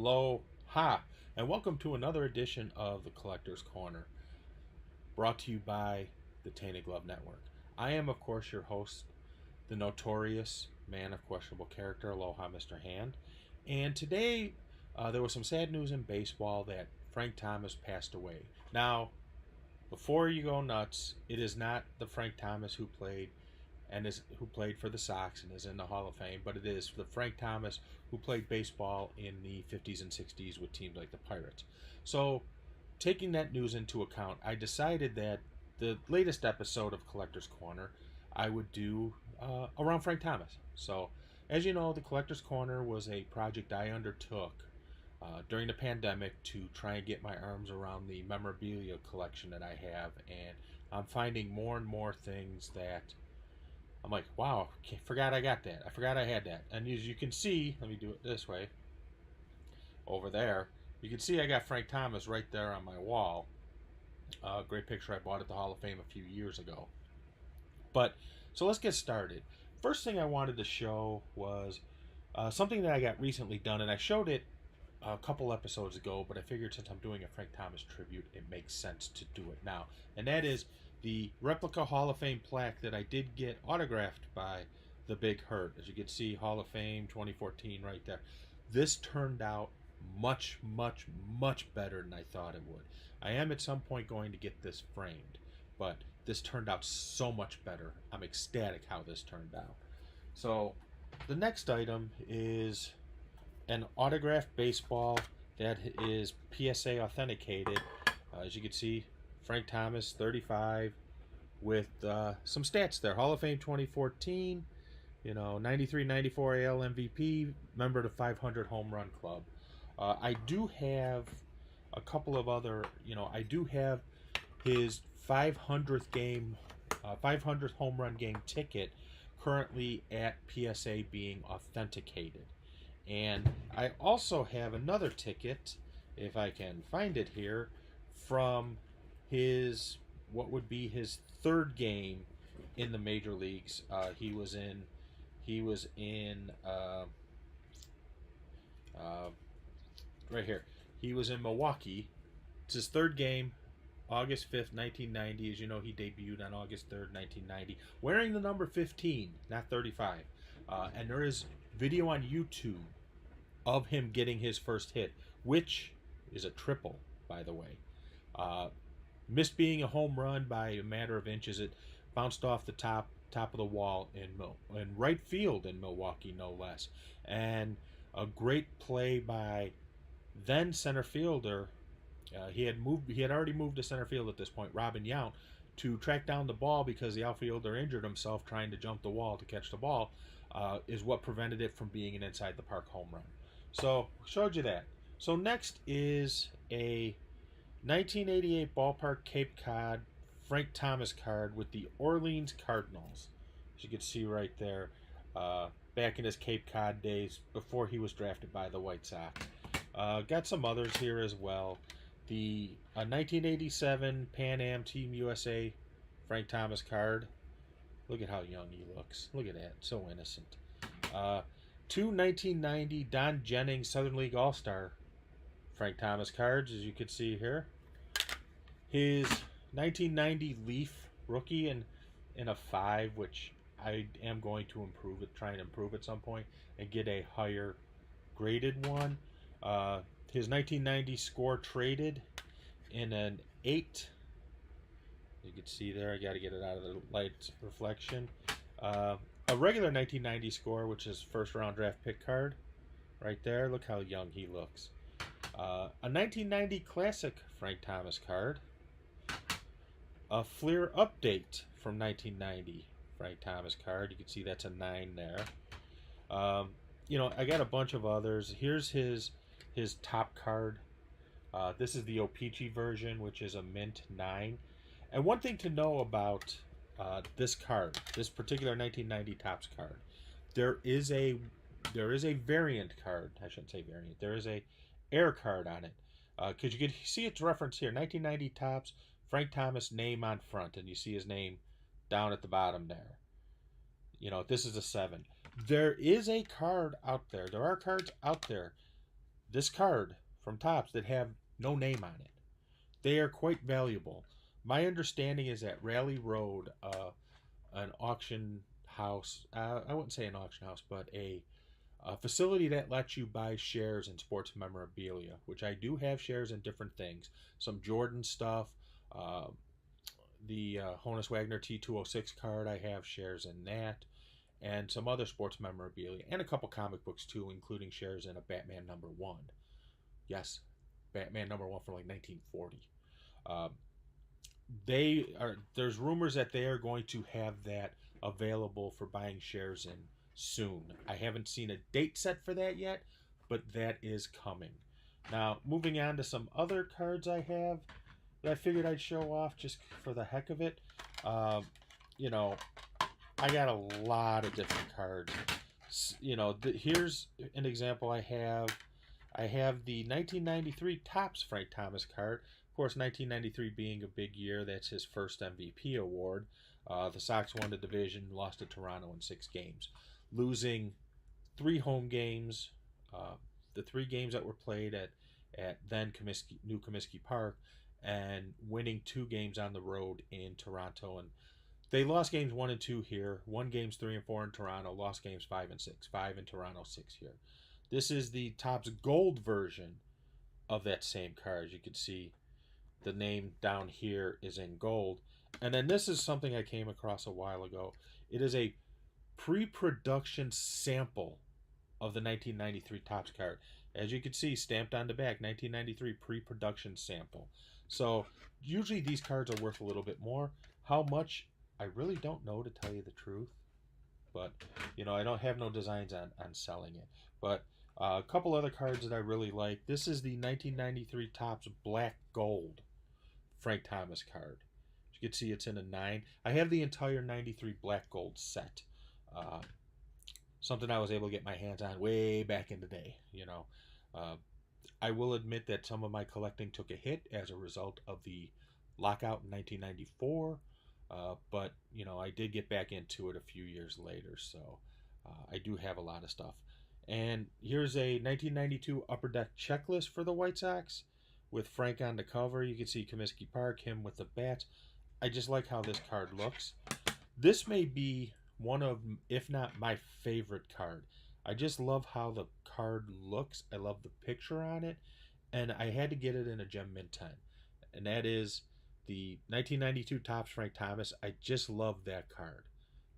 Aloha, and welcome to another edition of the Collector's Corner, brought to you by the Tainted Glove Network. I am, of course, your host, the notorious man of questionable character, Aloha Mr. Hand. And today, there was some sad news in baseball that Frank Thomas passed away. Now, before you go nuts, it is not the Frank Thomas who played for the Sox and is in the Hall of Fame, but it is the Frank Thomas who played baseball in the 50s and 60s with teams like the Pirates. So, taking that news into account, I decided that the latest episode of Collector's Corner I would do around Frank Thomas. So, as you know, the Collector's Corner was a project I undertook during the pandemic to try and get my arms around the memorabilia collection that I have, and I'm finding more and more things that I'm like, wow, forgot I got that. I forgot I had that. And as you can see, let me do it this way. Over there, you can see I got Frank Thomas right there on my wall. Great picture I bought at the Hall of Fame a few years ago. But, so let's get started. First thing I wanted to show was something that I got recently done, and I showed it a couple episodes ago, but I figured since I'm doing a Frank Thomas tribute, it makes sense to do it now. And that is the replica Hall of Fame plaque that I did get autographed by the Big Hurt. As you can see, Hall of Fame 2014 right there. This turned out much, much, much better than I thought it would. I am at some point going to get this framed, but this turned out so much better. I'm ecstatic how this turned out. So the next item is an autographed baseball that is PSA authenticated. As you can see, Frank Thomas, 35, with some stats there. Hall of Fame 2014, 93, 94 AL MVP, member of the 500 Home Run Club. I do have a couple of other, I do have his 500th game, 500th home run game ticket currently at PSA being authenticated. And I also have another ticket, if I can find it here, from his, what would be his third game in the major leagues. He was in right here. He was in Milwaukee. It's his third game, August 5th, 1990. As you know, he debuted on August 3rd, 1990, wearing the number 15, not 35. And there is video on YouTube of him getting his first hit, which is a triple, by the way. Missed being a home run by a matter of inches. It bounced off the top of the wall in right field in Milwaukee, no less. And a great play by then center fielder. He had already moved to center field at this point, Robin Yount, to track down the ball because the outfielder injured himself trying to jump the wall to catch the ball, is what prevented it from being an inside the park home run. So, showed you that. So next is a 1988 Ballpark Cape Cod Frank Thomas card with the Orleans Cardinals. As you can see right there, back in his Cape Cod days before he was drafted by the White Sox. Got some others here as well. The 1987 Pan Am Team USA Frank Thomas card. Look at how young he looks. Look at that. So innocent. Two 1990 Don Jennings Southern League All-Star Frank Thomas cards, as you can see here. His 1990 Leaf rookie in a 5, which I am going to try and improve at some point, and get a higher graded one. His 1990 score traded in an 8. You can see there, I got to get it out of the light reflection. A regular 1990 score, which is first round draft pick card, right there. Look how young he looks. A 1990 classic Frank Thomas card. A Fleer update from 1990 Frank Thomas card. You can see that's a 9 there. I got a bunch of others. Here's his top card. This is the O-Pee-Chee version, which is a mint 9. And one thing to know about this card, this particular 1990 Topps card, there is a variant card. I shouldn't say variant. There is a air card on it, because you can see its reference here, 1990 Topps, Frank Thomas name on front, and you see his name down at the bottom there. This is a 7. There is a card out there. There are cards out there this card from Topps that have no name on it. They are quite valuable. My understanding is that Rally Road, an auction house, I wouldn't say an auction house, but a facility that lets you buy shares in sports memorabilia, which I do have shares in different things. Some Jordan stuff, uh, the Honus Wagner T206 card, I have shares in that, and some other sports memorabilia, and a couple comic books too, including shares in a Batman #1. Yes, Batman #1 from like 1940. Um, there's rumors that they are going to have that available for buying shares in soon. I haven't seen a date set for that yet, but that is coming. Now, moving on to some other cards I have that I figured I'd show off just for the heck of it. Um, you know, I got a lot of different cards. Here's an example I have. I have the 1993 Topps Frank Thomas card. Of course, 1993 being a big year, that's his first MVP award. The Sox won the division, lost to Toronto in 6 games, losing 3 home games. The 3 games that were played at then New Comiskey Park, and winning 2 games on the road in Toronto. And they lost games 1 and 2 here, won games 3 and 4 in Toronto, lost games 5 and 6, 5 in Toronto, 6 here. This is the Topps Gold version of that same card. As you can see, the name down here is in gold. And then this is something I came across a while ago. It is a pre-production sample of the 1993 Topps card. As you can see, stamped on the back, 1993 pre-production sample. So usually these cards are worth a little bit more. How much, I really don't know, to tell you the truth. But, I don't have no designs on selling it. But a couple other cards that I really like. This is the 1993 Topps Black Gold Frank Thomas card. As you can see, it's in a 9. I have the entire 93 Black Gold set. Uh, Something I was able to get my hands on way back in the day. I will admit that some of my collecting took a hit as a result of the lockout in 1994. But I did get back into it a few years later, so I do have a lot of stuff. And here's a 1992 Upper Deck checklist for the White Sox with Frank on the cover. You can see Comiskey Park, him with the bat. I just like how this card looks. This may be one of, if not my favorite card. I just love how the card looks. I love the picture on it, and I had to get it in a Gem Mint 10, and that is the 1992 Topps Frank Thomas. I just love that card.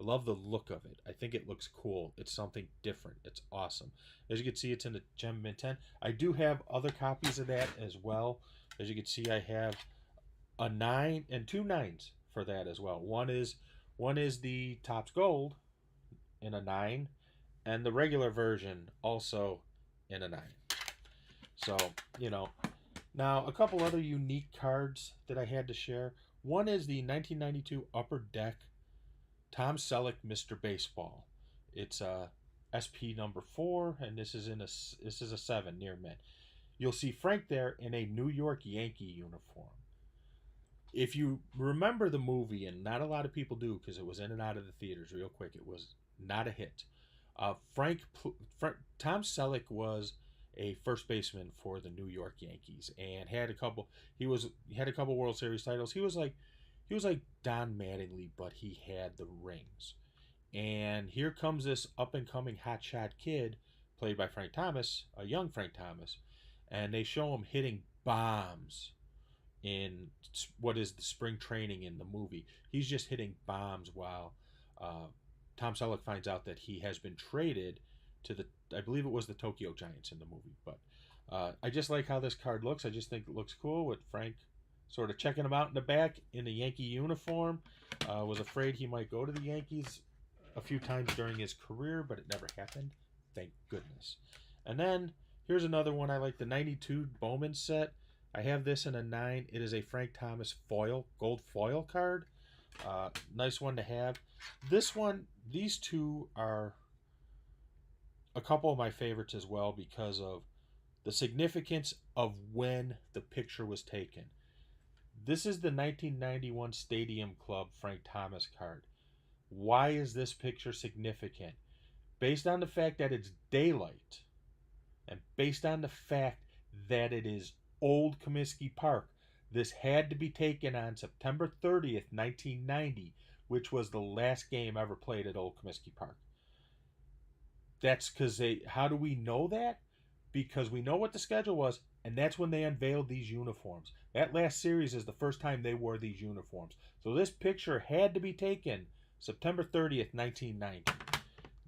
I love the look of it. I think it looks cool. It's something different. It's awesome. As you can see, it's in the Gem Mint 10. I do have other copies of that as well. As you can see, I have a 9 and 2 9s for that as well. One is the Topps Gold in a 9, and the regular version also in a 9. So, now a couple other unique cards that I had to share. One is the 1992 Upper Deck Tom Selleck Mr. Baseball. It's SP number 4, and this is a 7 near mint. You'll see Frank there in a New York Yankee uniform. If you remember the movie, and not a lot of people do because it was in and out of the theaters real quick, it was not a hit. Tom Selleck was a first baseman for the New York Yankees and had a couple. He had a couple World Series titles. He was like Don Mattingly, but he had the rings. And here comes this up and coming hotshot kid, played by Frank Thomas, a young Frank Thomas, and they show him hitting bombs in what is the spring training in the movie. He's just hitting bombs while Tom Selleck finds out that he has been traded to I believe it was the Tokyo Giants in the movie. But I just like how this card looks. I just think it looks cool with Frank sort of checking him out in the back in the Yankee uniform. Was afraid he might go to the Yankees a few times during his career, but it never happened. Thank goodness. And then here's another one I like, the 92 Bowman set. I have this in a 9. It is a Frank Thomas gold foil card. Nice one to have. These two are a couple of my favorites as well because of the significance of when the picture was taken. This is the 1991 Stadium Club Frank Thomas card. Why is this picture significant? Based on the fact that it's daylight, And based on the fact that it is Old Comiskey Park, this had to be taken on September 30th, 1990, which was the last game ever played at Old Comiskey Park. That's because how do we know that? Because we know what the schedule was, and that's when they unveiled these uniforms. That last series is the first time they wore these uniforms. So this picture had to be taken September 30th, 1990.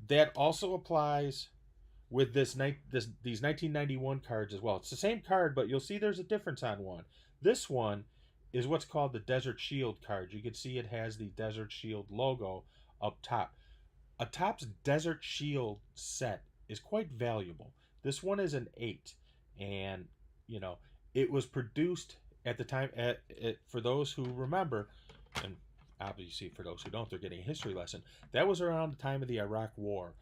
That also applies with these 1991 cards as well. It's the same card, but you'll see there's a difference on one. This one is what's called the Desert Shield card. You can see it has the Desert Shield logo up top. A Topps Desert Shield set is quite valuable. This one is an 8, and it was produced at the time. For those who remember, and obviously for those who don't, they're getting a history lesson. That was around the time of the Iraq War,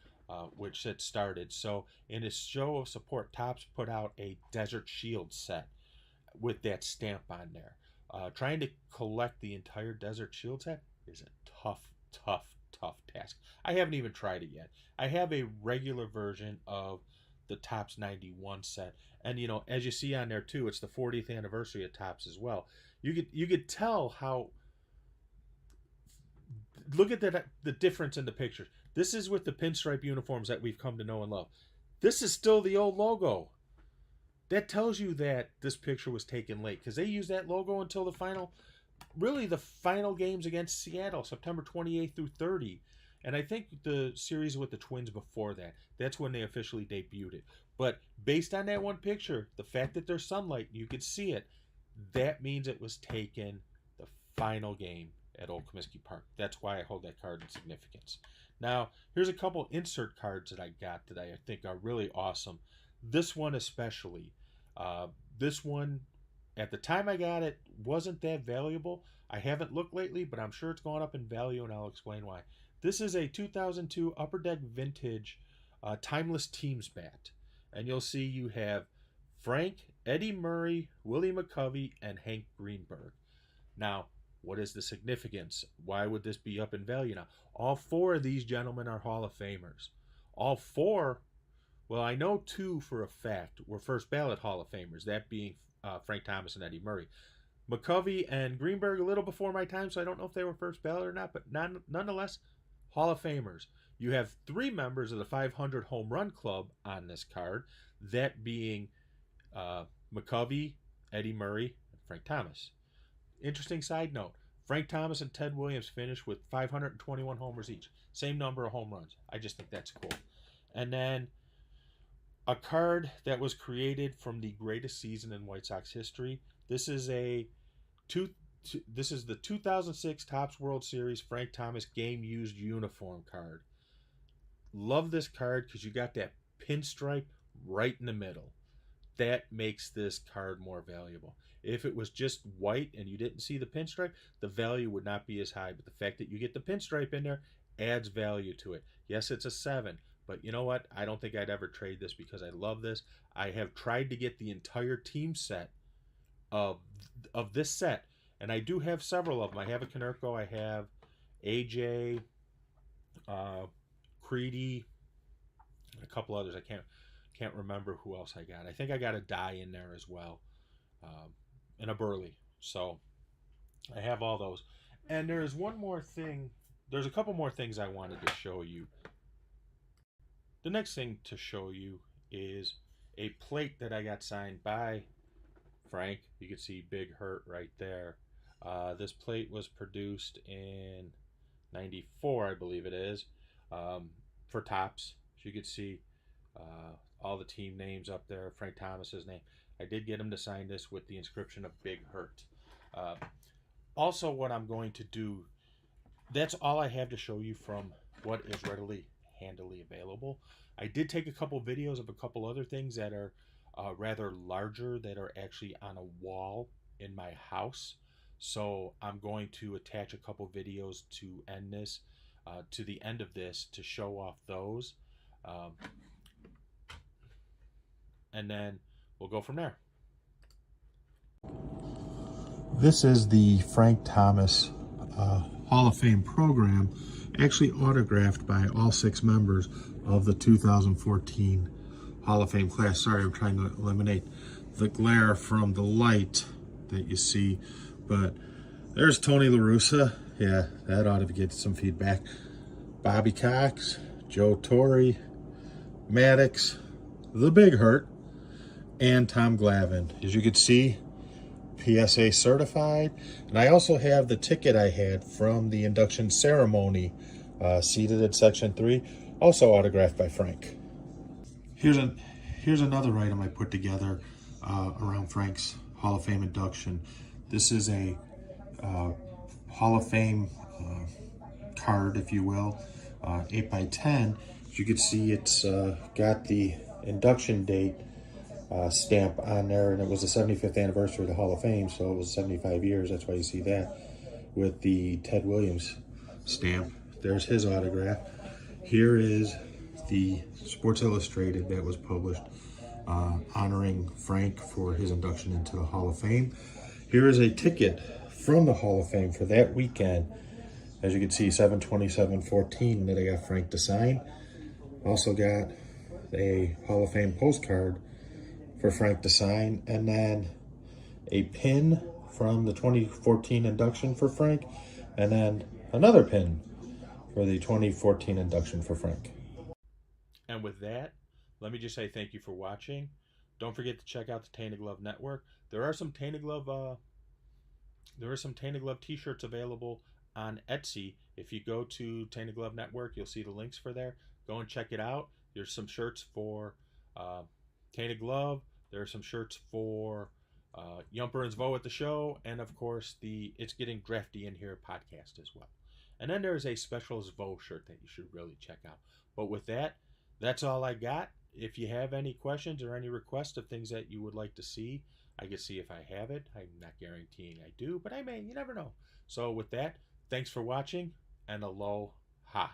which it started. So in a show of support, Topps put out a Desert Shield set with that stamp on there. Trying to collect the entire Desert Shield set is a tough task. I haven't even tried it yet. I have a regular version of the Topps 91 set, and as you see on there too, it's the 40th anniversary of Topps as well. You could tell how. Look at the difference in the pictures. This is with the pinstripe uniforms that we've come to know and love. This is still the old logo. That tells you that this picture was taken late, because they used that logo until the final games against Seattle, September 28th through 30. And I think the series with the Twins before that, that's when they officially debuted it. But based on that one picture, the fact that there's sunlight, you could see it, that means it was taken the final game at Old Comiskey Park. That's why I hold that card in significance. Now, here's a couple insert cards that I got that I think are really awesome. This one especially. This one, at the time I got it, wasn't that valuable. I haven't looked lately, but I'm sure it's gone up in value, and I'll explain why. This is a 2002 Upper Deck Vintage Timeless Teams bat. And you'll see you have Frank, Eddie Murray, Willie McCovey, and Hank Greenberg. Now, what is the significance? Why would this be up in value now? All 4 of these gentlemen are Hall of Famers. All 4, well, I know 2 for a fact were first ballot Hall of Famers, that being Frank Thomas and Eddie Murray. McCovey and Greenberg a little before my time, so I don't know if they were first ballot or not, but nonetheless, Hall of Famers. You have 3 members of the 500 Home Run Club on this card, that being McCovey, Eddie Murray, and Frank Thomas. Interesting side note, Frank Thomas and Ted Williams finished with 521 homers each. Same number of home runs. I just think that's cool. And then a card that was created from the greatest season in White Sox history. This is the 2006 Topps World Series Frank Thomas game used uniform card. Love this card because you got that pinstripe right in the middle. That makes this card more valuable. If it was just white and you didn't see the pinstripe, the value would not be as high. But the fact that you get the pinstripe in there adds value to it. Yes, it's a 7. But you know what? I don't think I'd ever trade this because I love this. I have tried to get the entire team set of this set. And I do have several of them. I have a Konerko. I have AJ, Creedy, and a couple others. I can't remember who else I got. I think I got a Dye in there as well. And a Burley. So I have all those. And there's one more thing. There's a couple more things I wanted to show you. The next thing to show you is a plate that I got signed by Frank. You can see Big Hurt right there. This plate was produced in 94, I believe it is, for Topps. As you can see, all the team names up there, Frank Thomas's name. I did get him to sign this with the inscription of Big Hurt. Also, what I'm going to do, that's all I have to show you from what is handily available. I did take a couple videos of a couple other things that are rather larger, that are actually on a wall in my house. So I'm going to attach a couple videos to end this, to the end of this, to show off those. And then we'll go from there. This is the Frank Thomas Hall of Fame program, actually autographed by all 6 members of the 2014 Hall of Fame class. Sorry, I'm trying to eliminate the glare from the light that you see. But there's Tony La Russa. Yeah, that ought to get some feedback. Bobby Cox, Joe Torre, Maddox, the Big Hurt, and Tom Glavine. As you can see, PSA certified. And I also have the ticket I had from the induction ceremony, seated at section 3, also autographed by Frank. Here's another item I put together around Frank's Hall of Fame induction. This is a Hall of Fame card, if you will, 8x10. As you can see, it's got the induction date stamp on there, and it was the 75th anniversary of the Hall of Fame, so it was 75 years. That's why you see that with the Ted Williams stamp. There's his autograph. Here is the Sports Illustrated that was published honoring Frank for his induction into the Hall of Fame. Here is a ticket from the Hall of Fame for that weekend. As you can see, 7/27/14 that I got Frank to sign. Also got a Hall of Fame postcard for Frank to sign, and then a pin from the 2014 induction for Frank, and then another pin for the 2014 induction for Frank. And with that, let me just say thank you for watching. Don't forget to check out the Tainted Glove Network. There are some Tainted Glove t-shirts available on Etsy. If you go to Tainted Glove Network, you'll see the links for there. Go and check it out. There's some shirts for Tainted Glove. There are some shirts for Yumper and Zvo at the show, and of course the It's Getting Drafty in Here podcast as well. And then there's a special Zvo shirt that you should really check out. But with that, that's all I got. If you have any questions or any requests of things that you would like to see, I can see if I have it. I'm not guaranteeing I do, but I may. You never know. So with that, thanks for watching, and aloha.